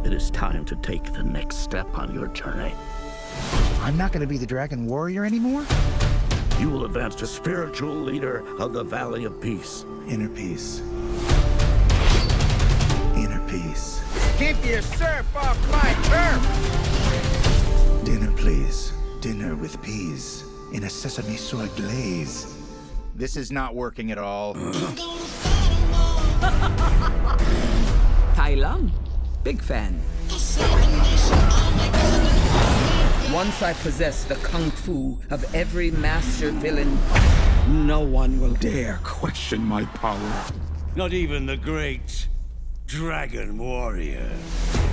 It is time to take the next step on your journey. I'm not going to be the Dragon Warrior anymore? You will advance to spiritual leader of the Valley of Peace. Inner peace. Inner peace. Keep your surf off my turf! Dinner, please. Dinner with peas in a sesame soy glaze. This is not working at all. Tai Lung, big fan. Once I possess the kung fu of every master villain, no one will dare question my power. Not even the great Dragon Warrior.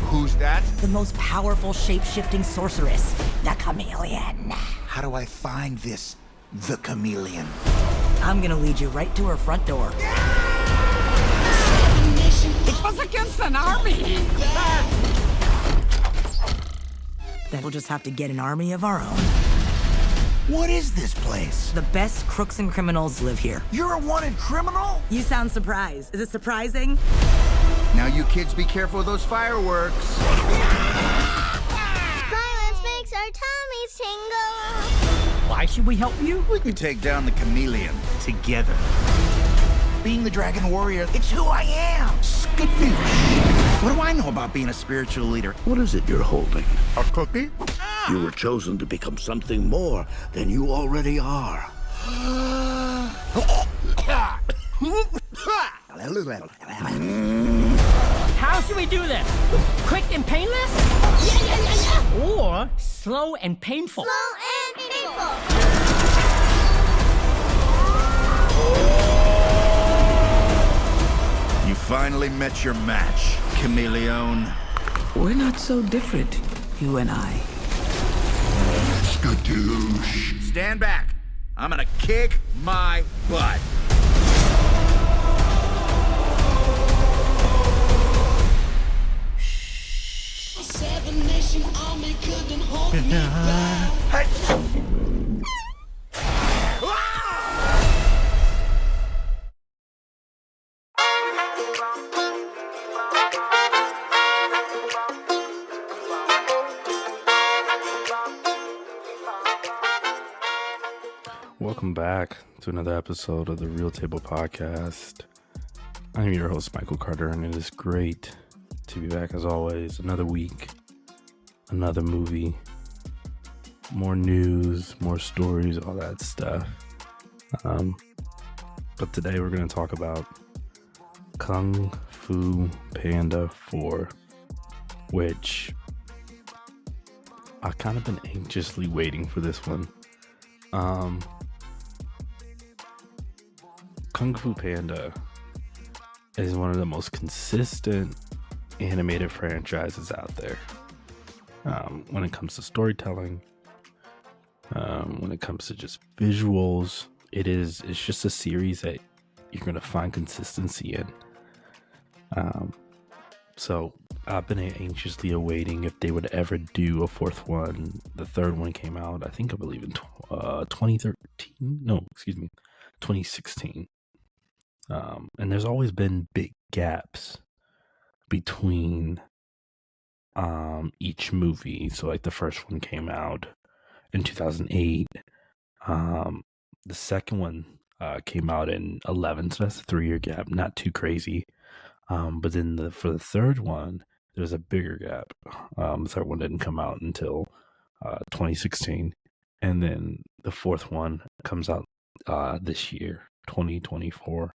Who's that? The most powerful shape-shifting sorceress, the Chameleon. How do I find this, the chameleon? I'm gonna lead you right to her front door. It was against an army! Then we'll just have to get an army of our own. What is this place? The best crooks and criminals live here. You're a wanted criminal? You sound surprised. Is it surprising? Now you kids be careful with those fireworks. Violence makes our tummies tingle. Why should we help you? We can take down the chameleon together. Being the Dragon Warrior, it's who I am. Skadoosh. What do I know about being a spiritual leader? What is it you're holding? A cookie? You were chosen to become something more than you already are. How should we do this? Quick and painless? Yeah. Or slow and painful? Slow and painful. You finally met your match, chameleon. We're not so different, you and I. Skadoosh. Stand back. I'm gonna kick my butt. Welcome back to another episode of the Real Table Podcast. I'm your host, Michael Carter, and it is great to be back as always. Another week, another movie, more news, more stories, all that stuff. But today we're going to talk about Kung Fu Panda 4, which I've kind of been anxiously waiting for this one. Kung Fu Panda is one of the most consistent animated franchises out there. When it comes to storytelling, when it comes to just visuals, it's just a series that you're going to find consistency in. So I've been anxiously awaiting if they would ever do a fourth one. The third one came out, I believe in 2016. And there's always been big gaps between each movie. So like the first one came out in 2008. The second one came out in 2011, so that's a 3-year gap, not too crazy. But then for the third one, there's a bigger gap. The third one didn't come out until 2016, and then the fourth one comes out this year, 2024.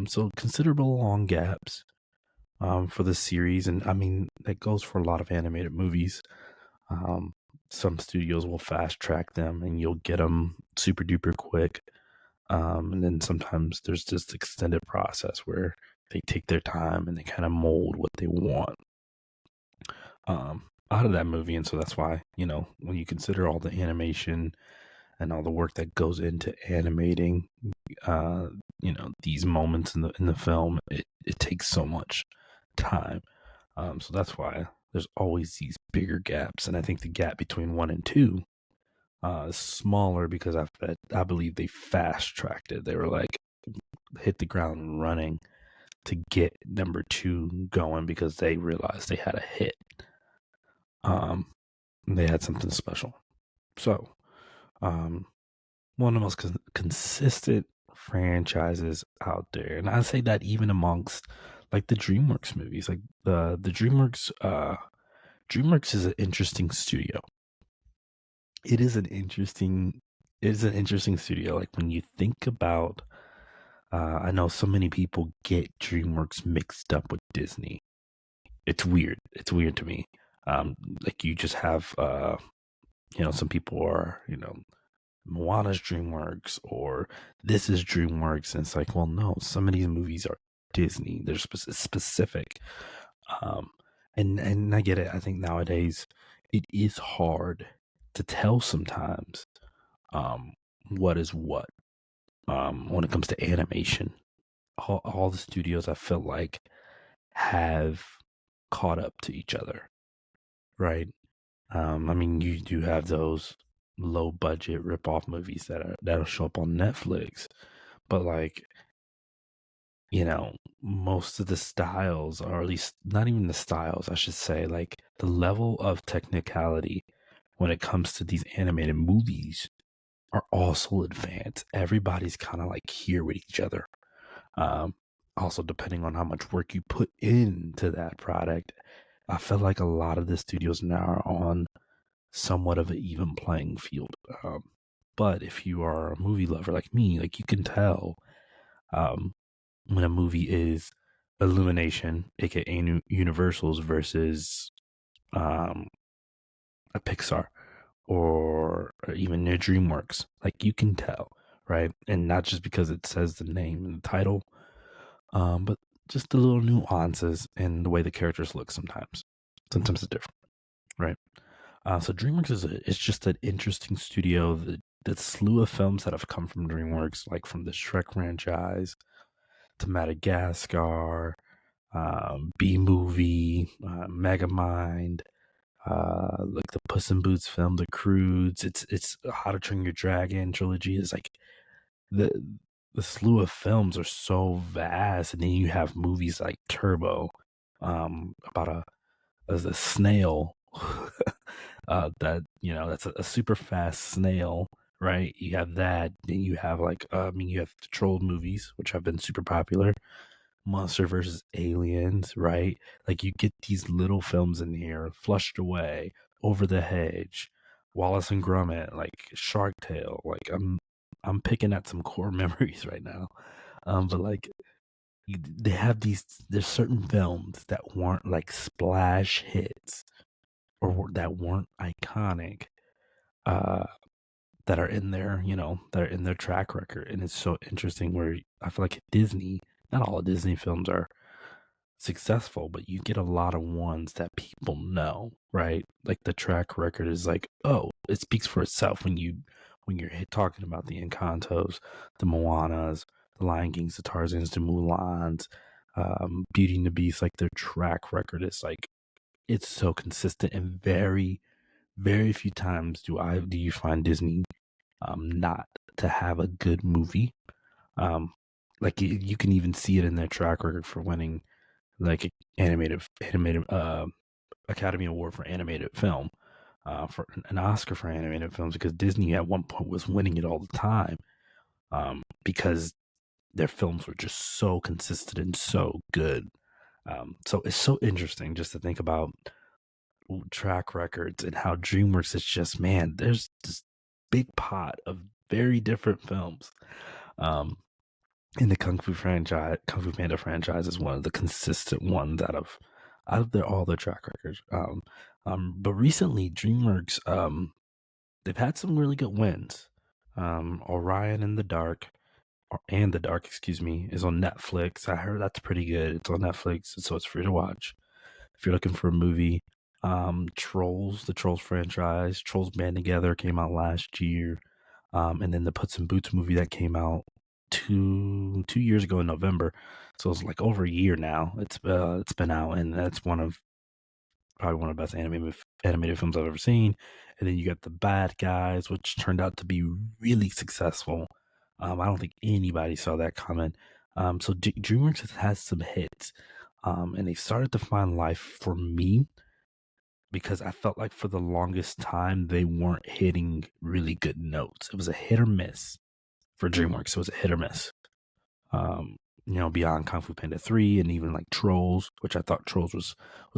So considerable long gaps for the series, and I mean that goes for a lot of animated movies. Some studios will fast track them, and you'll get them super duper quick. And then sometimes there's this extended process where they take their time and they kind of mold what they want out of that movie. And so that's why, when you consider all the animation and all the work that goes into animating, these moments in the film, it takes so much time. So that's why there's always these bigger gaps. And I think the gap between 1 and 2 is smaller because I believe they fast tracked it. They were like, hit the ground running. to get number 2 going because they realized they had a hit. They had something special. So, one of the most consistent franchises out there, and I say that even amongst like the DreamWorks movies, like the DreamWorks is an interesting studio. It is an interesting studio. Like when you think about, I know so many people get DreamWorks mixed up with Disney. It's weird. It's weird to me. Like you just have, some people are, Moana's DreamWorks or this is DreamWorks, and it's like, well, no, some of these movies are Disney. They're specific. And I get it. I think nowadays it is hard to tell sometimes what is what when it comes to animation. All the studios I feel like have caught up to each other, right? I mean, you do have those low budget rip-off movies that'll show up on Netflix, but like, most of the styles, or at least not even the styles, I should say, like the level of technicality when it comes to these animated movies are also advanced. Everybody's kind of like here with each other. Also, depending on how much work you put into that product, I feel like a lot of the studios now are on somewhat of an even playing field. But if you are a movie lover like me, like you can tell when a movie is Illumination, aka Universal's, versus a Pixar or even near DreamWorks. Like you can tell, right? And not just because it says the name and the title, but just the little nuances and the way the characters look sometimes. Sometimes it's different, right? So DreamWorks is just an interesting studio. The slew of films that have come from DreamWorks, like from the Shrek franchise to Madagascar, B-Movie, Megamind, like the Puss in Boots film, The Croods. It's How to Train Your Dragon trilogy. Is like the slew of films are so vast, and then you have movies like Turbo, about a snail that's a super fast snail, right? You have that. Then you have you have the Troll movies, which have been super popular. Monster versus Aliens, right? Like you get these little films in here, Flushed Away, Over the Hedge, Wallace and Gromit, like Shark Tale. Like I'm picking at some core memories right now, but like they have there's certain films that weren't like splash hits or that weren't iconic, that are in their track record. And it's so interesting where I feel like Disney, not all Disney films are successful, but you get a lot of ones that people know, right? Like the track record is like, oh, it speaks for itself when you're talking about the Encantos, the Moanas, the Lion Kings, the Tarzans, the Mulans, Beauty and the Beast. Like their track record is like, it's so consistent, and very, very few times do you find Disney not to have a good movie. Like you can even see it in their track record for winning like animated Academy Award for animated film, for an Oscar for animated films, because Disney at one point was winning it all the time, because their films were just so consistent and so good. So it's so interesting just to think about track records and how DreamWorks is just, man, there's this big pot of very different films. In the Kung Fu Panda franchise is one of the consistent ones out of all their track records. But recently DreamWorks, they've had some really good wins. Orion and the Dark, excuse me, is on Netflix. I heard that's pretty good. It's on Netflix, so it's free to watch if you're looking for a movie. Trolls, the Trolls franchise, Trolls Band Together came out last year. And then the Puss in Boots movie that came out two years ago in November, so it's like over a year now. It's been out, and that's probably one of the best animated films I've ever seen. And then you got The Bad Guys, which turned out to be really successful. I don't think anybody saw that coming. So DreamWorks has some hits, and they started to find life for me because I felt like for the longest time they weren't hitting really good notes. It was a hit or miss for DreamWorks. It was a hit or miss. Beyond Kung Fu Panda 3 and even like Trolls, which I thought Trolls was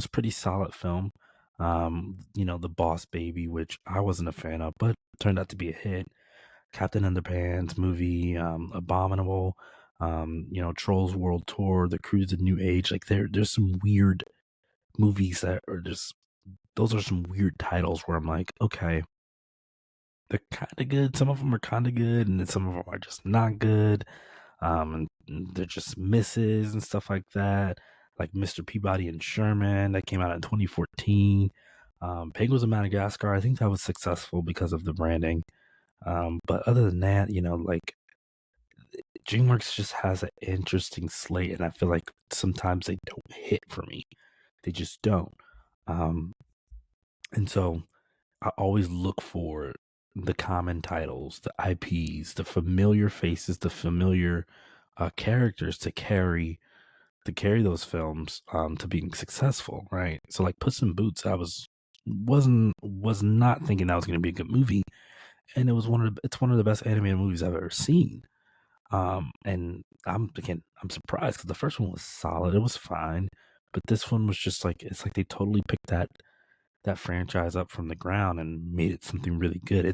pretty solid film. The Boss Baby, which I wasn't a fan of, but turned out to be a hit. Captain Underpants movie, Abominable, Trolls World Tour, The Cruise of New Age. Like there's some weird movies that are just, those are some weird titles where I'm like, okay, they're kind of good. Some of them are kind of good, and then some of them are just not good. And they're just misses and stuff like that. Like Mr. Peabody and Sherman that came out in 2014. Penguins of Madagascar, I think that was successful because of the branding. But other than that, like DreamWorks just has an interesting slate, and I feel like sometimes they don't hit for me. They just don't. And so I always look for the common titles, the IPs, the familiar faces, the familiar characters to carry those films to being successful, right? So like Puss in Boots, I was not thinking that was going to be a good movie, and it's one of the best animated movies I've ever seen. And I'm surprised because the first one was solid, it was fine, but this one was just like, it's like they totally picked that franchise up from the ground and made it something really good.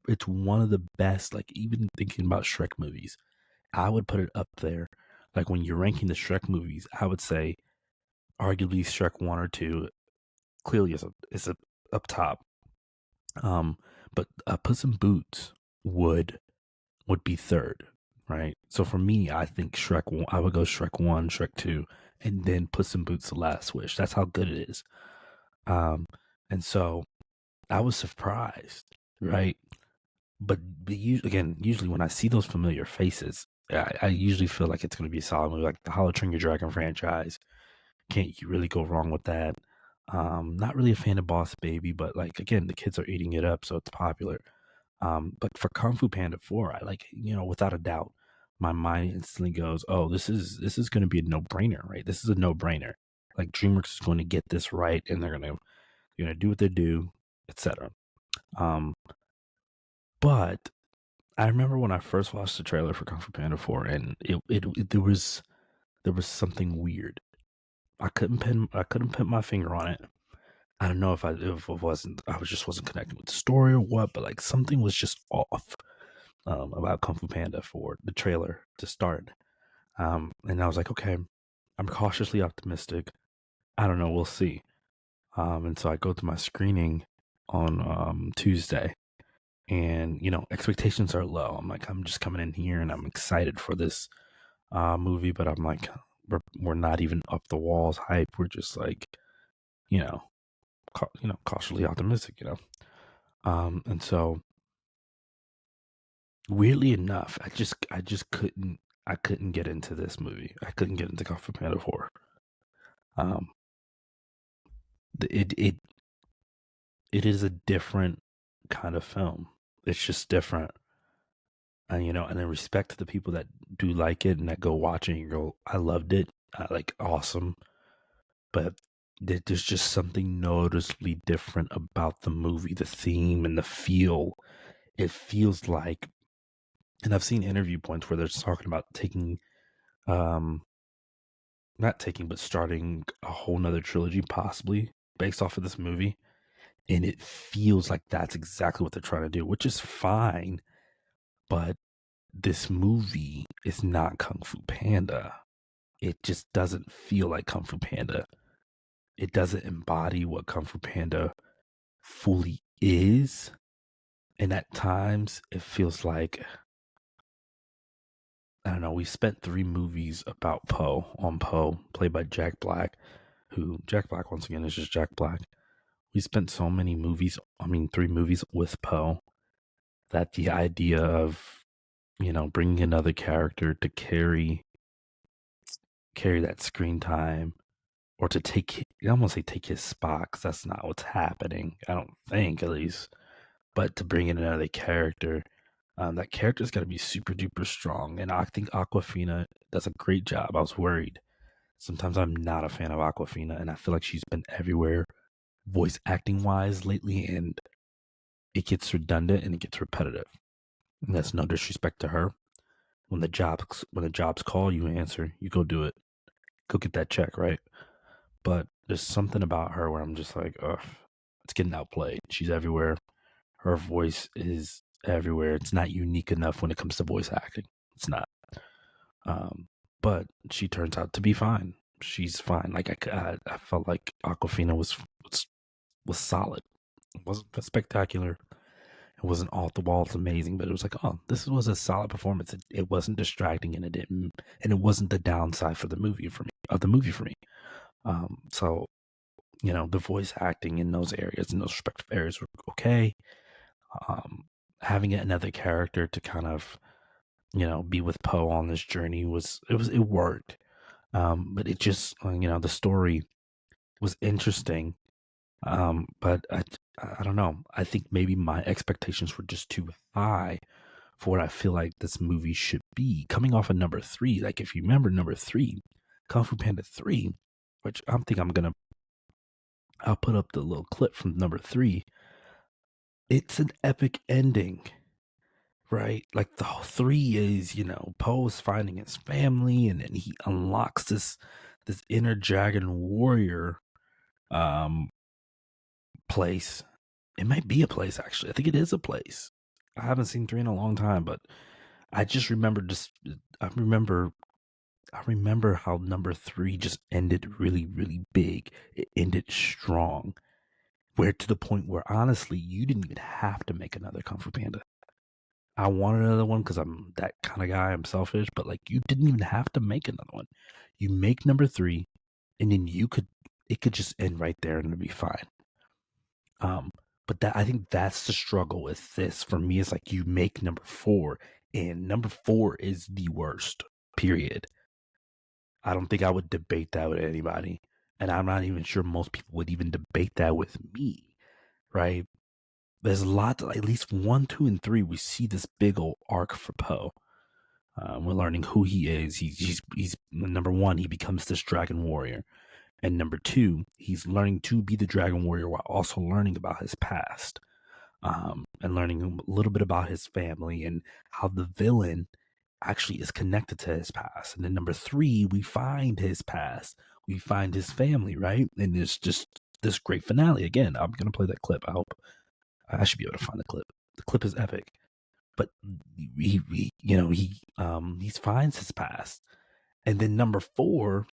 It's one of the best. Like even thinking about Shrek movies, I would put it up there. Like when you're ranking the Shrek movies, I would say arguably Shrek 1 or 2 clearly is up top. But Puss in Boots would be third, right? So for me, I think I would go Shrek 1, Shrek 2, and then Puss in Boots: The Last Wish. That's how good it is. And so I was surprised, right? But usually when I see those familiar faces, I usually feel like it's going to be a solid movie, like the How to Train Your Dragon franchise. Can't you really go wrong with that? Not really a fan of Boss Baby, but like again, the kids are eating it up, so it's popular. But for Kung Fu Panda 4, I like, without a doubt, my mind instantly goes, oh, this is going to be a no-brainer, right? This is a no-brainer. Like DreamWorks is going to get this right, and they're going to do what they do, etc. But I remember when I first watched the trailer for Kung Fu Panda 4, and there was something weird. I couldn't put my finger on it. I don't know if I wasn't connecting with the story or what, but like something was just off about Kung Fu Panda for the trailer to start. And I was like, okay, I'm cautiously optimistic. I don't know, we'll see. And so I go to my screening on Tuesday, and expectations are low. I'm like, I'm just coming in here and I'm excited for this movie, but I'm like, we're not even up the walls hype. We're just like, cautiously optimistic, and so weirdly enough, I just couldn't get into this movie. I couldn't get into Kung Fu Panda 4. It is a different kind of film. It's just different. And and in respect to the people that do like it and that go watch it and go, I loved it, awesome. But there's just something noticeably different about the movie, the theme and the feel. It feels like, and I've seen interview points where they're talking about starting a whole nother trilogy possibly based off of this movie. And it feels like that's exactly what they're trying to do, which is fine. But this movie is not Kung Fu Panda. It just doesn't feel like Kung Fu Panda. It doesn't embody what Kung Fu Panda fully is. And at times it feels like, I don't know, we spent 3 movies about Poe, played by Jack Black, Jack Black once again is just Jack Black. We spent so many movies, 3 movies with Poe, that the idea of, bringing another character to carry that screen time, or to take his spot, because that's not what's happening, I don't think, at least. But to bring in another character That character's got to be super duper strong, and I think Awkwafina does a great job. I was worried. Sometimes I'm not a fan of Awkwafina, and I feel like she's been everywhere, voice acting wise lately, and it gets redundant and it gets repetitive. And that's no disrespect to her. When the jobs call, you answer, you go do it, go get that check, right? But there's something about her where I'm just like, ugh, it's getting outplayed. She's everywhere. Her voice is everywhere. It's not unique enough when it comes to voice acting. It's not. But she turns out to be fine. She's fine. Like I felt like Awkwafina was solid. It wasn't spectacular. It wasn't off the walls amazing, but it was like, oh, this was a solid performance. It wasn't distracting, and it wasn't the downside for the movie for me. So the voice acting in those areas, in those respective areas, were okay. Having another character to kind of be with Poe on this journey it worked. But it just the story was interesting. But I don't know. I think maybe my expectations were just too high for what I feel like this movie should be. Coming off of number 3, like if you remember number 3, Kung Fu Panda 3, which I'll put up the little clip from number 3. It's an epic ending, right? Like the whole 3 is, Poe's finding his family, and then he unlocks this inner dragon warrior place. It might be a place, actually. I think it is a place. I haven't seen 3 in a long time, but I just remember I remember how number 3 just ended really, really big. It ended strong. Where to the point where, honestly, you didn't even have to make another Kung Fu Panda. I wanted another one because I'm that kind of guy. I'm selfish, but like you didn't even have to make another one. You make number 3, and then it could just end right there and it'd be fine. But I think that's the struggle with this for me. Is like you make number 4, and number 4 is the worst. Period. I don't think I would debate that with anybody, and I'm not even sure most people would even debate that with me. Right? There's a lot. At least 1, 2, and 3, we see this big old arc for Poe. We're learning who he is. He's number 1. He becomes this dragon warrior. And number 2, he's learning to be the dragon warrior while also learning about his past, and learning a little bit about his family and how the villain actually is connected to his past. And then number 3, we find his past, we find his family, right? And it's just this great finale. Again, I'm gonna play that clip. I hope I should be able to find the clip. The clip is epic, but he finds his past, and then number 4.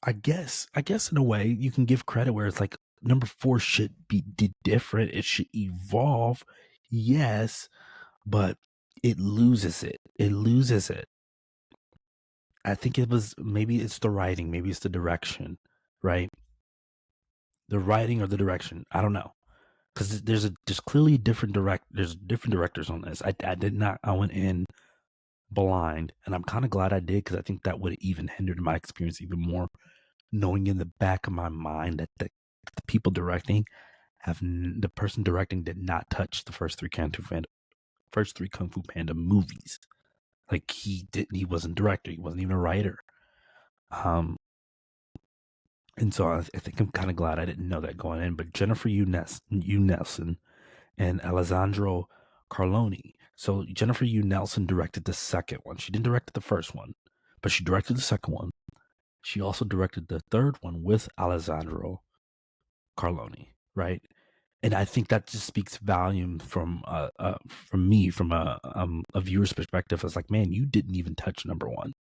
I guess in a way you can give credit where it's like number 4 should be different. It should evolve. Yes, but it loses it. I think maybe it's the writing. Maybe it's the direction, right? The writing or the direction. I don't know. Because there's clearly there's different directors on this. I went in blind, and I'm kind of glad I did, because I think that would have even hindered my experience even more. Knowing in the back of my mind that the people directing the person directing did not touch the first 3 Kung Fu Panda movies. Like he wasn't director, he wasn't even a writer. And so I think I'm kind of glad I didn't know that going in. But Jennifer Yu Nelson and Alessandro Carloni. So Jennifer Yu Nelson directed the second one. She didn't direct the first one, but she directed the second one. She also directed the third one with Alessandro Carloni, right? And I think that just speaks volume from me, from a viewer's perspective. It's like, man, you didn't even touch number 1.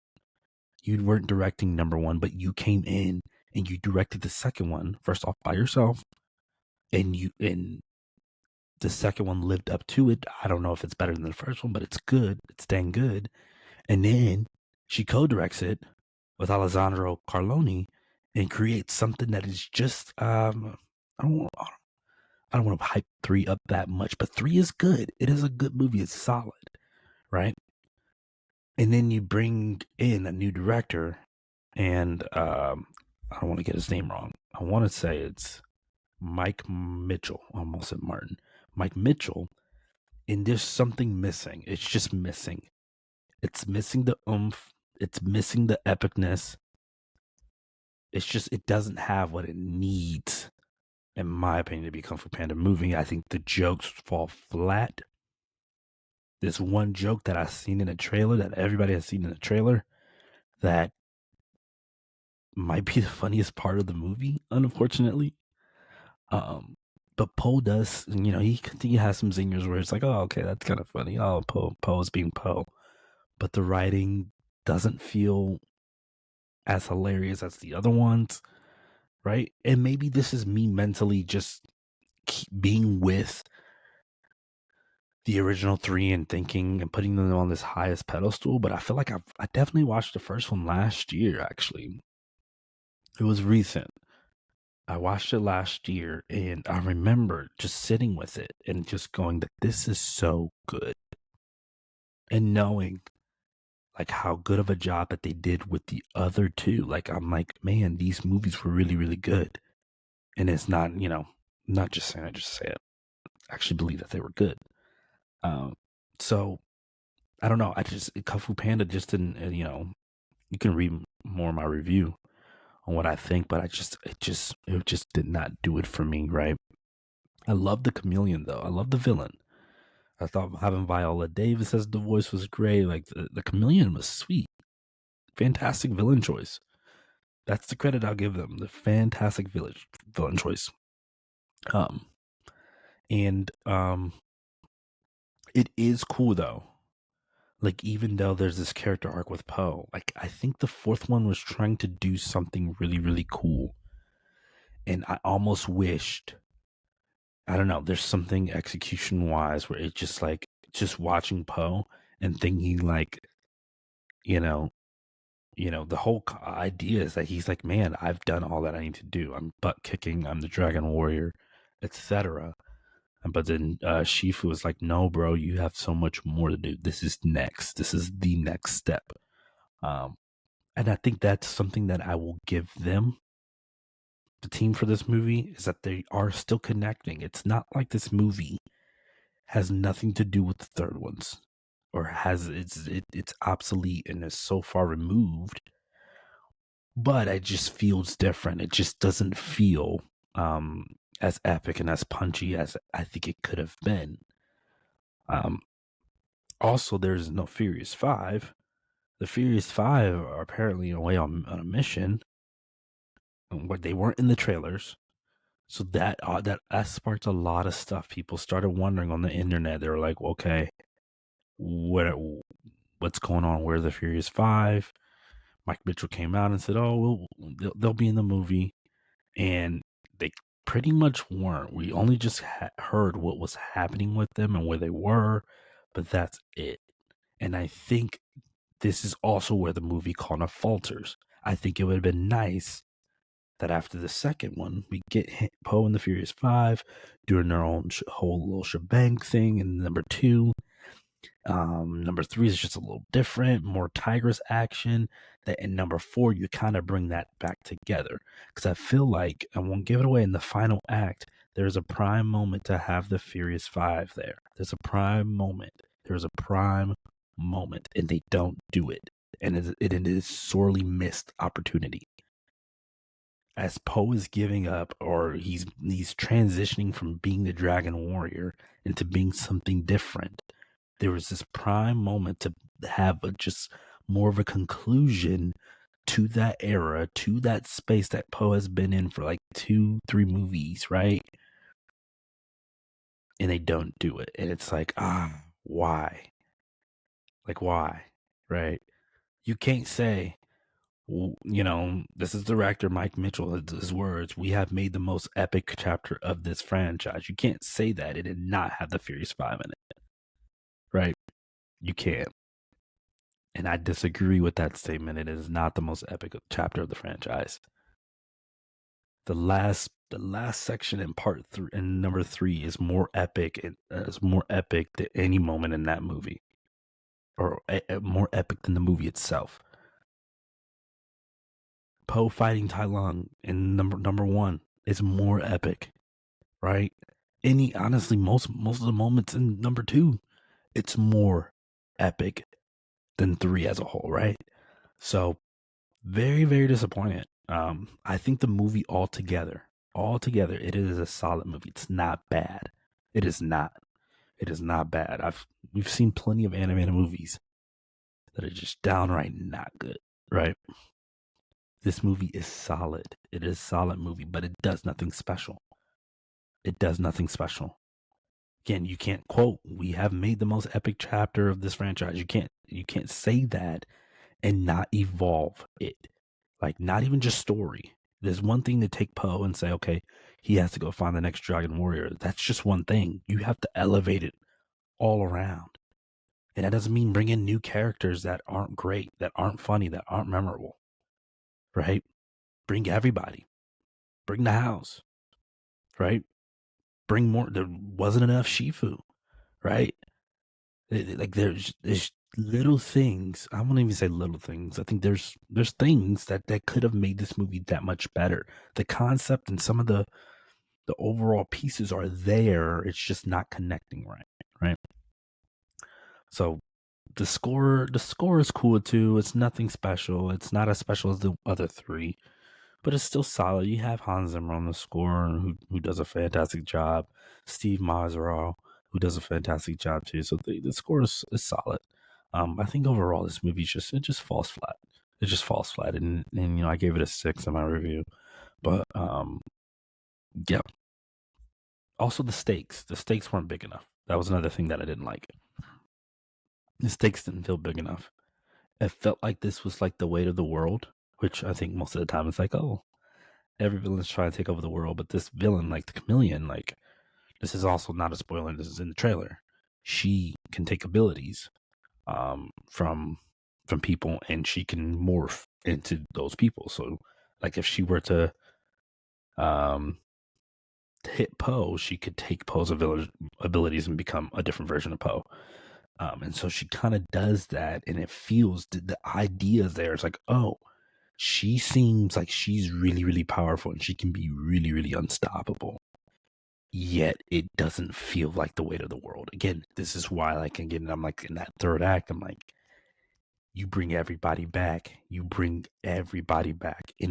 You weren't directing number 1, but you came in and you directed the second one, first off, by yourself, and the second one lived up to it. I don't know if it's better than the first one, but it's good. It's dang good. And then she co-directs it with Alessandro Carloni and creates something that is just I don't want to hype 3 up that much, but 3 is good. It is a good movie. It's solid, right? And then you bring in a new director, and I don't want to get his name wrong. I want to say it's Mike Mitchell. I almost said Martin. Mike Mitchell. and there's something missing. It's just missing. It's missing the oomph. It's missing the epicness. It's just, it doesn't have what it needs, in my opinion, to be Kung Fu Panda movie. I think the jokes fall flat. There's one joke that I've seen in a trailer, that everybody has seen in a trailer, that might be the funniest part of the movie, unfortunately. But Poe does, he has some zingers where it's like, oh, okay, that's kind of funny. Oh, Poe is being Poe. But the writing doesn't feel as hilarious as the other ones, right? And maybe this is me mentally just being with the original three and thinking and putting them on this highest pedestal, but I feel like I definitely watched the first one last year, actually. It was recent. I watched it last year, and I remember just sitting with it and just going that this is so good. And knowing like how good of a job that they did with the other two. Like, I'm like, man, these movies were really, really good. And it's not, not just saying it, just say it. I actually believe that they were good. So I don't know. Kung Fu Panda just didn't, you can read more of my review on what I think, but it just did not do it for me, right? I love the chameleon though. I love the villain. I thought having Viola Davis as the voice was great. Like the chameleon was sweet. Fantastic villain choice. That's the credit I'll give them. The fantastic villain choice. It is cool though. Like, even though there's this character arc with Poe, like, I think the fourth one was trying to do something really, really cool. And I almost wished, I don't know, there's something execution wise where it's just like, just watching Poe and thinking like, the whole idea is that he's like, man, I've done all that I need to do. I'm butt kicking. I'm the Dragon Warrior, etc. But then Shifu was like, no, bro, you have so much more to do. This is next. This is the next step. And I think that's something that I will give them, the team for this movie, is that they are still connecting. It's not like this movie has nothing to do with the third ones, or it's obsolete and is so far removed. But it just feels different. It just doesn't feel as epic and as punchy as I think it could have been. Also, there's no Furious 5. The Furious 5 are apparently away on a mission, but they weren't in the trailers. So that sparked a lot of stuff. People started wondering on the internet. They were like, okay, what's going on? Where's the Furious 5? Mike Mitchell came out and said, oh, they'll be in the movie. And they pretty much weren't. We only just heard what was happening with them and where they were, but that's it. And I think this is also where the movie kind of falters. I think it would have been nice that after the second one, we get Poe and the Furious 5 doing their own whole little shebang thing, and number 2. Number 3 is just a little different, more Tigress action. That in number 4, you kind of bring that back together. Because I feel like, I won't give it away, in the final act, there's a prime moment to have the Furious 5 there. There's a prime moment. And they don't do it. And it is sorely missed opportunity. As Poe is giving up, or he's transitioning from being the Dragon Warrior into being something different, there was this prime moment to have just more of a conclusion to that era, to that space that Poe has been in for like 2-3 movies, right? And they don't do it. And it's like, why? Like, why? Right? You can't say, this is director Mike Mitchell, his words, we have made the most epic chapter of this franchise. You can't say that it did not have the Furious 5 in it. Right? You can't. And I disagree with that statement. It is not the most epic chapter of the franchise. The last section in part 3, in number 3, is more epic. It's more epic than any moment in that movie, or more epic than the movie itself. Poe fighting Tai Lung in number 1 is more epic, right? honestly, most of the moments in number 2, it's more epic than 3 as a whole, right? So very, very disappointed. I think the movie altogether, it is a solid movie. It's not bad. It is not. It is not bad. We've seen plenty of animated movies that are just downright not good, right? This movie is solid. It is a solid movie, but it does nothing special. It does nothing special. Again, you can't quote, we have made the most epic chapter of this franchise. You can't say that and not evolve it. Like, not even just story. There's one thing to take Poe and say, okay, he has to go find the next Dragon Warrior. That's just one thing. You have to elevate it all around. And that doesn't mean bring in new characters that aren't great, that aren't funny, that aren't memorable. Right? Bring everybody. Bring the house. Right? Bring more. There wasn't enough Shifu. Right? Like, there's little things. I won't even say little things. I think there's things that could have made this movie that much better. The concept and some of the overall pieces are there. It's just not connecting right. So the score is cool too. It's nothing special. It's not as special as the other 3, but it's still solid. You have Hans Zimmer on the score, who does a fantastic job. Steve Mazarov, who does a fantastic job too. So the score is solid. I think overall this movie just falls flat. It just falls flat, and I gave it a 6 in my review. But yeah. Also the stakes weren't big enough. That was another thing that I didn't like. The stakes didn't feel big enough. It felt like this was like the weight of the world, which I think most of the time it's like, oh, every villain's trying to take over the world, but this villain, like the chameleon, like, this is also not a spoiler. This is in the trailer. She can take abilities from people, and she can morph into those people. So, like, if she were to hit Poe, she could take Poe's abilities and become a different version of Poe. And so she kind of does that, and it feels the idea there. It's like, oh, she seems like she's really, really powerful, and she can be really, really unstoppable. Yet it doesn't feel like the weight of the world. Again, this is why, like, again, I'm like, in that third act, I'm like, you bring everybody back. And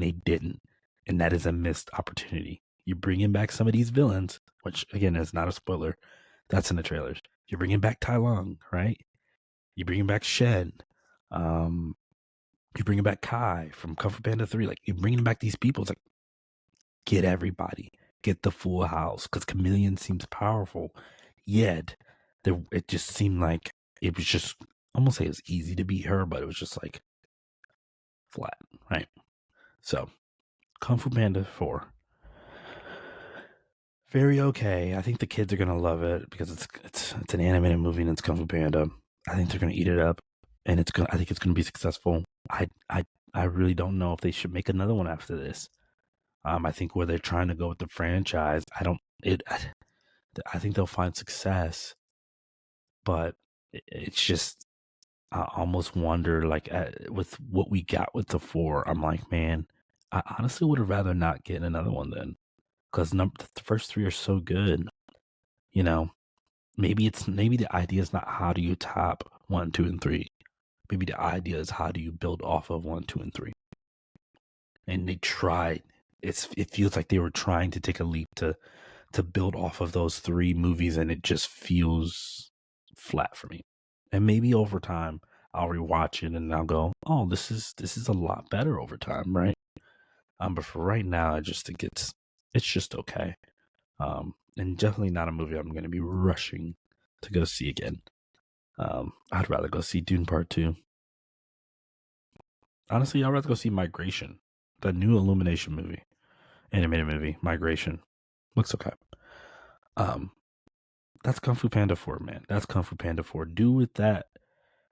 they didn't. And that is a missed opportunity. You're bringing back some of these villains, which, again, is not a spoiler. That's in the trailers. You're bringing back Tai Lung, right? You're bringing back Shen. You're bringing back Kai from Kung Fu Panda 3. Like, you're bringing back these people. It's like, get everybody. Get the full house. Because Chameleon seems powerful. Yet, it just seemed like it was just, I won't say it was easy to beat her, but it was just like flat, right? So, Kung Fu Panda 4. Very okay. I think the kids are gonna love it because it's an animated movie and it's Kung Fu Panda. I think they're gonna eat it up, and I think it's gonna be successful. I really don't know if they should make another one after this. I think where they're trying to go with the franchise, I think they'll find success, but it's just, I almost wonder, like, with what we got with the 4, I'm like, man, I honestly would have rather not get another one then. Because the first 3 are so good, maybe the idea is not how do you top 1, 2, and 3. Maybe the idea is how do you build off of 1, 2, and 3. And they tried. It feels like they were trying to take a leap to build off of those 3 movies, and it just feels flat for me. And maybe over time I'll rewatch it and I'll go, oh, this is a lot better over time, right? But for right now, I just think it's just okay. And definitely not a movie I'm going to be rushing to go see again. I'd rather go see Dune Part 2. Honestly, I'd rather go see Migration, the new Illumination movie, animated movie, Migration. Looks okay. That's Kung Fu Panda 4, man. That's Kung Fu Panda 4. Do with that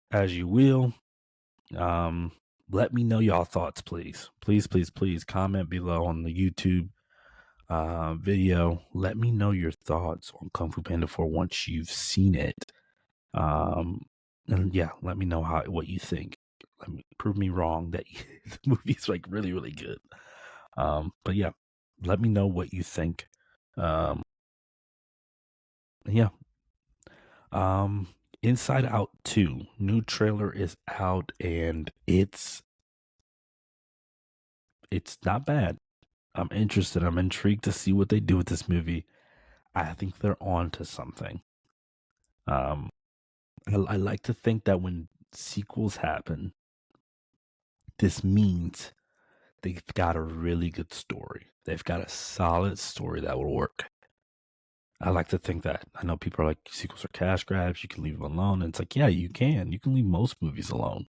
as you will. Let me know y'all thoughts, please. Please comment below on the YouTube video. Let me know your thoughts on Kung Fu Panda 4 once you've seen it. And yeah, let me know what you think. Prove me wrong that the movie's like really, really good. But yeah, let me know what you think. yeah. Inside Out 2, new trailer is out, and it's not bad. I'm interested. I'm intrigued to see what they do with this movie. I think they're on to something. Um, I like to think that when sequels happen, this means they've got a really good story. They've got a solid story that will work. I like to think that. I know people are like, sequels are cash grabs. You can leave them alone. And it's like, yeah, you can. You can leave most movies alone,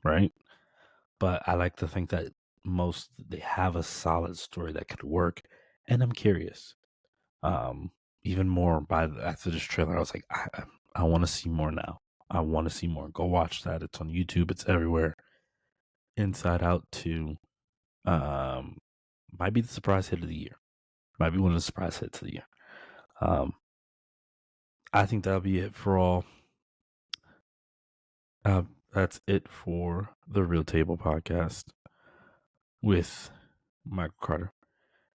right? But I like to think that they have a solid story that could work. And I'm curious. Even more after this trailer, I was like, I want to see more now. I want to see more. Go watch that. It's on YouTube. It's everywhere. Inside Out 2 might be the surprise hit of the year. Might be one of the surprise hits of the year. I think that'll be it for all. That's it for the Real Table podcast with Michael Carter.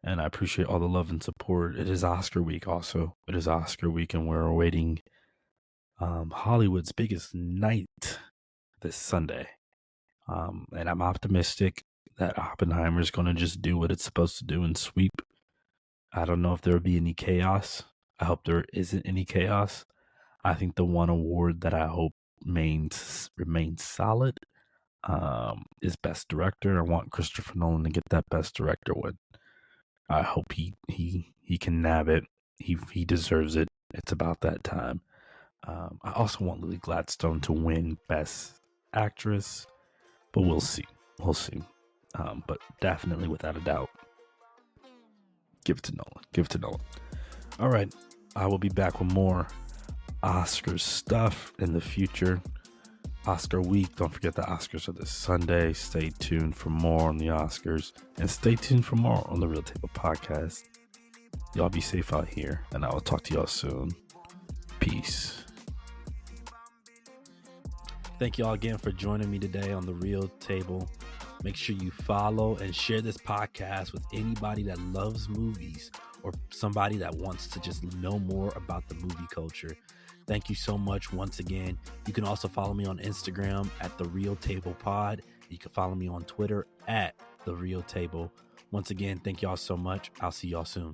And I appreciate all the love and support. It is Oscar week also. It is Oscar week, and we're awaiting Hollywood's biggest night this Sunday. And I'm optimistic that Oppenheimer is going to just do what it's supposed to do and sweep. I don't know if there will be any chaos. I hope there isn't any chaos. I think the one award that I hope remains solid is Best Director. I want Christopher Nolan to get that Best Director win. I hope he can nab it. He deserves it. It's about that time. I also want Lily Gladstone to win Best Actress, but we'll see. We'll see. But definitely, without a doubt, give it to Nolan. Give it to Nolan. All right. I will be back with more Oscar stuff in the future. Oscar week. Don't forget the Oscars are this Sunday. Stay tuned for more on the Oscars. And stay tuned for more on the Real Table podcast. Y'all be safe out here. And I will talk to y'all soon. Peace. Thank y'all again for joining me today on the Real Table. Make sure you follow and share this podcast with anybody that loves movies or somebody that wants to just know more about the movie culture. Thank you so much once again. You can also follow me on Instagram at The Real Table Pod. You can follow me on Twitter at The Real Table. Once again, thank y'all so much. I'll see y'all soon.